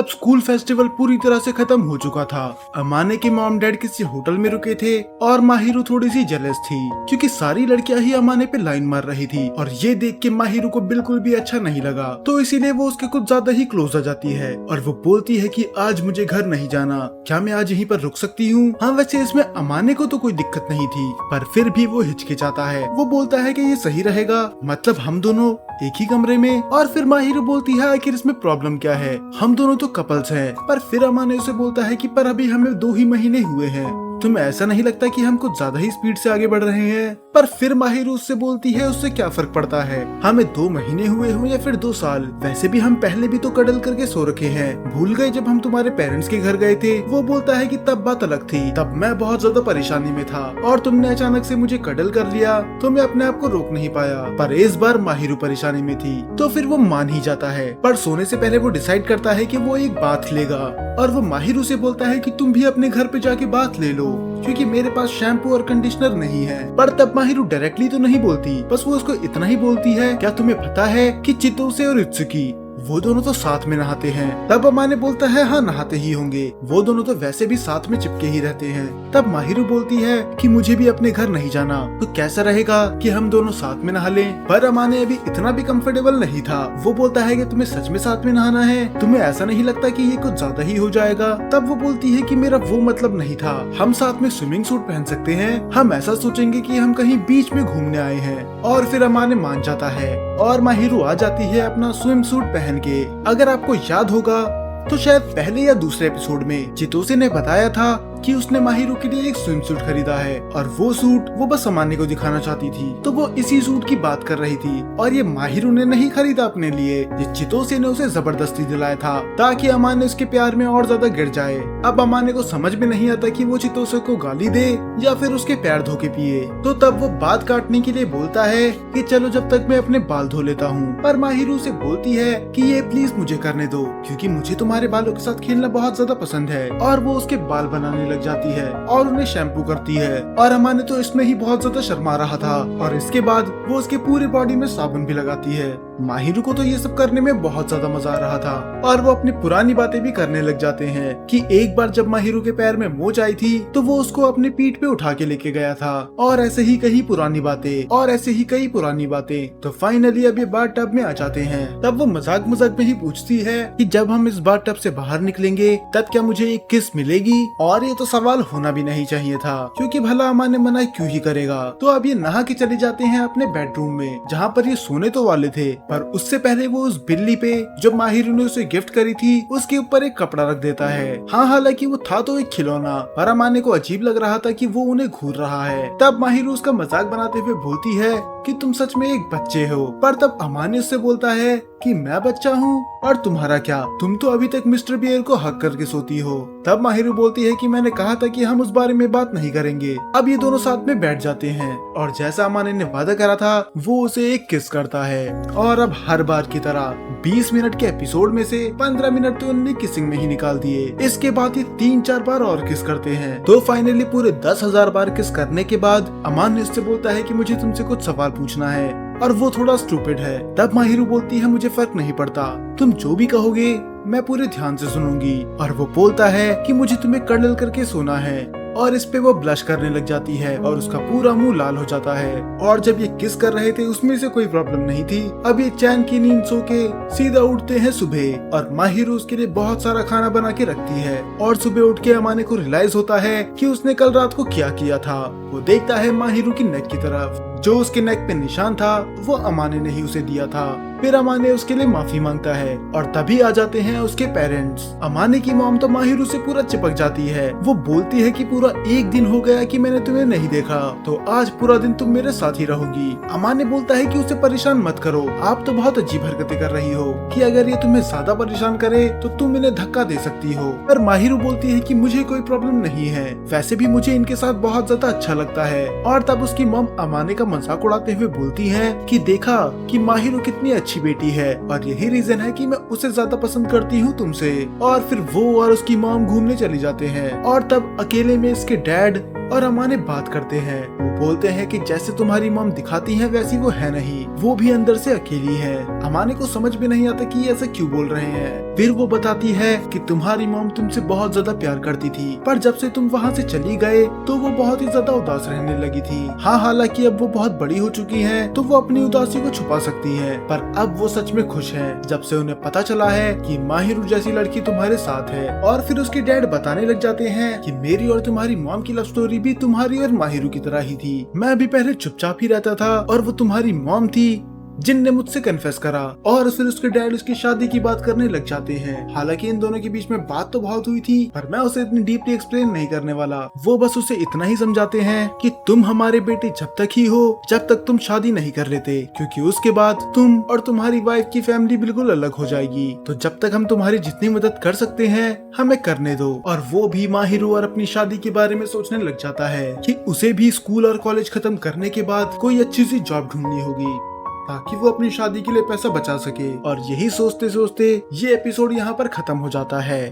अब school festival पूरी तरह से खत्म हो चुका था। अमाने के मॉम डैड किसी होटल में रुके थे और माहिरू थोड़ी सी जेलस थी क्योंकि सारी लड़कियां ही अमाने पे लाइन मार रही थी और ये देख के माहिरू को बिल्कुल भी अच्छा नहीं लगा, तो इसीलिए वो उसके कुछ ज्यादा ही क्लोज आ जाती है और वो बोलती है कि आज मुझे घर नहीं जाना, क्या मैं आज यहीं पर रुक सकती हूँ। हाँ, वैसे इसमें अमाने को तो कोई दिक्कत नहीं थी, पर फिर भी वो हिचकिचाता है। वो बोलता है कि ये सही रहेगा, मतलब हम दोनों एक ही कमरे में। और फिर माहिरू बोलती है आखिर इसमें प्रॉब्लम क्या है, हम दोनों तो कपल्स हैं। पर फिर अमाने उसे बोलता है कि पर अभी हमें 2 ही महीने हुए हैं, तुम्हें ऐसा नहीं लगता कि हम कुछ ज्यादा ही स्पीड से आगे बढ़ रहे हैं। पर फिर माहिरू उससे बोलती है उससे क्या फर्क पड़ता है, हमें 2 महीने हुए हो या फिर 2 साल, वैसे भी हम पहले भी तो कडल करके सो रखे हैं, भूल गए जब हम तुम्हारे पेरेंट्स के घर गए थे। वो बोलता है कि तब बात अलग थी, तब मैं बहुत ज्यादा परेशानी में था और तुमने अचानक से मुझे कडल कर लिया तो मैं अपने आप को रोक नहीं पाया। पर इस बार माहिरू परेशानी में थी तो फिर वो मान ही जाता है। पर सोने से पहले वो डिसाइड करता है कि वो एक बाथ लेगा और वो माहिरू से बोलता है कि तुम भी अपने घर पे जाके बाथ ले लो क्योंकि मेरे पास शैम्पू और कंडीशनर नहीं है। पर तब माहिरू डायरेक्टली तो नहीं बोलती, बस वो उसको इतना ही बोलती है, क्या तुम्हें पता है कि चितोसे और इत्सुकी वो दोनों तो साथ में नहाते हैं। तब अमाने बोलता है हाँ नहाते ही होंगे, वो दोनों तो वैसे भी साथ में चिपके ही रहते हैं। तब माहिरू बोलती है कि मुझे भी अपने घर नहीं जाना, तो कैसा रहेगा कि हम दोनों साथ में नहा लें। पर अमाने अभी इतना भी कंफर्टेबल नहीं था। वो बोलता है कि तुम्हें सच में साथ में नहाना है, तुम्हें ऐसा नहीं लगता कि ये कुछ ज्यादा ही हो जाएगा। तब वो बोलती है कि मेरा वो मतलब नहीं था, हम साथ में स्विमिंग सूट पहन सकते हैं, हम ऐसा सोचेंगे कि हम कहीं बीच में घूमने आए हैं। और फिर अमाने मान जाता है और माहिरू आ जाती है अपना स्विम सूट पहन के। अगर आपको याद होगा तो शायद पहले या दूसरे एपिसोड में चितोसे ने बताया था कि उसने माहिरू के लिए एक स्विम सूट खरीदा है और वो सूट वो बस अमाने को दिखाना चाहती थी, तो वो इसी सूट की बात कर रही थी। और ये माहिरू ने नहीं खरीदा अपने लिए, ये चितोसे ने उसे जबरदस्ती दिलाया था ताकि अमाने उसके प्यार में और ज्यादा गिर जाए। अब अमाने को समझ में नहीं आता कि वो चितोसे को गाली दे या फिर उसके पैर धो के पिए, तो तब वो बात काटने के लिए बोलता है कि चलो जब तक मैं अपने बाल धो लेता हूँ। पर माहिरू से बोलती है कि ये प्लीज मुझे करने दो क्योंकि मुझे तुम्हारे बालों के साथ खेलना बहुत ज्यादा पसंद है। और वो उसके बाल बनाने लग जाती है और उन्हें शैम्पू करती है। और अमाने तो इसमें ही बहुत ज्यादा शर्मा रहा था और इसके बाद वो उसके पूरे बॉडी में साबुन भी लगाती है। माहिरू को तो ये सब करने में बहुत ज्यादा मजा आ रहा था और वो अपनी पुरानी बातें भी करने लग जाते हैं कि एक बार जब माहिरू के पैर में मोच आई थी तो वो उसको अपने पीठ पे उठा के लेके गया था और ऐसे ही कई पुरानी बातें तो फाइनली अब ये बाथ टब में आ जाते हैं। तब वो मजाक में ही पूछती है कि जब हम इस बाथ टब से बाहर निकलेंगे तब क्या मुझे एक किस मिलेगी। और ये तो सवाल होना भी नहीं चाहिए था क्योंकि भला अमाने मना क्यों ही करेगा। तो अब ये नहा के चले जाते हैं अपने बेडरूम में जहाँ पर ये सोने तो वाले थे, पर उससे पहले वो उस बिल्ली पे जो माहिरू ने उसे गिफ्ट करी थी उसके ऊपर एक कपड़ा रख देता है। हाँ, हालांकि वो था तो एक खिलौना, पर अमाने को अजीब लग रहा था कि वो उन्हें घूर रहा है। तब माहिरू उसका मजाक बनाते हुए बोलती है कि तुम सच में एक बच्चे हो। पर तब अमाने उससे बोलता है कि मैं बच्चा हूँ और तुम्हारा क्या, तुम तो अभी तक मिस्टर बियर को हक करके सोती हो। तब माहिरू बोलती है कि मैंने कहा था कि हम उस बारे में बात नहीं करेंगे। अब ये दोनों साथ में बैठ जाते हैं और जैसा अमाने ने वादा करा था वो उसे एक किस करता है। और अब हर बार की तरह 20 मिनट के एपिसोड में से 15 मिनट तो उन्होंने किसिंग में ही निकाल दिए। इसके बाद ये 3-4 बार और किस करते हैं। तो फाइनली पूरे 10,000 बार किस करने के बाद अमान उससे बोलता है कि मुझे तुमसे कुछ सवाल पूछना है और वो थोड़ा स्टूपिड है। तब माहिरू बोलती है मुझे फर्क नहीं पड़ता, तुम जो भी कहोगे मैं पूरे ध्यान से सुनूंगी। और वो बोलता है कि मुझे तुम्हें कडल करके सोना है। और इस पे वो ब्लश करने लग जाती है और उसका पूरा मुंह लाल हो जाता है। और जब ये किस कर रहे थे उसमें से कोई प्रॉब्लम नहीं थी। अब ये चैन की नींद सो के सीधा उठते हैं सुबह और माहिरू उसके लिए बहुत सारा खाना बना के रखती है। और सुबह उठ के अमाने को रियलाइज होता है कि उसने कल रात को क्या किया था। वो देखता है माहिरू की नेक की तरफ, जो उसके नेक पे निशान था वो अमाने ने ही उसे दिया था। फिर अमाने उसके लिए माफी मांगता है और तभी आ जाते हैं उसके पेरेंट्स। अमाने की मॉम तो माहिरू से पूरा चिपक जाती है। वो बोलती है कि पूरा 1 दिन हो गया कि मैंने तुम्हें नहीं देखा, तो आज पूरा दिन तुम मेरे साथ ही रहोगी। अमाने बोलता है कि उसे परेशान मत करो, आप तो बहुत अजीब हरकतें कर रही हो कि अगर ये तुम्हें ज्यादा परेशान करे तो तुम इन्हें धक्का दे सकती हो। पर माहिरू बोलती है कि मुझे कोई प्रॉब्लम नहीं है, वैसे भी मुझे इनके साथ बहुत ज्यादा अच्छा लगता है। और तब उसकी मॉम अमाने का मजाक उड़ाते हुए बोलती है कि देखा कि माहिरू कितनी अच्छी बेटी है और यही रीजन है कि मैं उसे ज्यादा पसंद करती हूँ तुमसे। और फिर वो और उसकी मॉम घूमने चले जाते हैं और तब अकेले में इसके डैड और अमाने बात करते हैं। वो बोलते हैं कि जैसे तुम्हारी मॉम दिखाती है वैसी वो है नहीं, वो भी अंदर से अकेली है। अमाने को समझ भी नहीं आता कि ऐसा क्यों बोल रहे हैं। फिर वो बताती है कि तुम्हारी मॉम तुमसे बहुत ज्यादा प्यार करती थी, पर जब से तुम वहाँ से चली गए तो वो बहुत ही ज्यादा उदास रहने लगी थी। हाँ, हालांकि अब वो बहुत बड़ी हो चुकी है तो वो अपनी उदासी को छुपा सकती है, पर अब वो सच में खुश है जब से उन्हें पता चला है कि माहिरू जैसी लड़की तुम्हारे साथ है। और फिर उसके डैड बताने लग जाते हैं कि मेरी और तुम्हारी मॉम की लव स्टोरी भी तुम्हारी और माहिरू की तरह ही थी। मैं भी पहले चुपचाप ही रहता था और वो तुम्हारी मॉम थी जिनने मुझसे कन्फेस करा। और फिर उसके डैड उसकी शादी की बात करने लग जाते हैं। हालांकि इन दोनों के बीच में बात तो बहुत हुई थी, पर मैं उसे इतनी डीपली एक्सप्लेन नहीं करने वाला। वो बस उसे इतना ही समझाते हैं कि तुम हमारे बेटे जब तक ही हो जब तक तुम शादी नहीं कर लेते, क्योंकि उसके बाद तुम और तुम्हारी वाइफ की फैमिली बिल्कुल अलग हो जाएगी। तो जब तक हम तुम्हारी जितनी मदद कर सकते हैं हमें करने दो। और वो भी माहिरू और अपनी शादी के बारे में सोचने लग जाता है कि उसे भी स्कूल और कॉलेज खत्म करने के बाद कोई अच्छी सी जॉब ढूंढनी होगी ताकि वो अपनी शादी के लिए पैसा बचा सके। और यही सोचते सोचते ये एपिसोड यहाँ पर खत्म हो जाता है।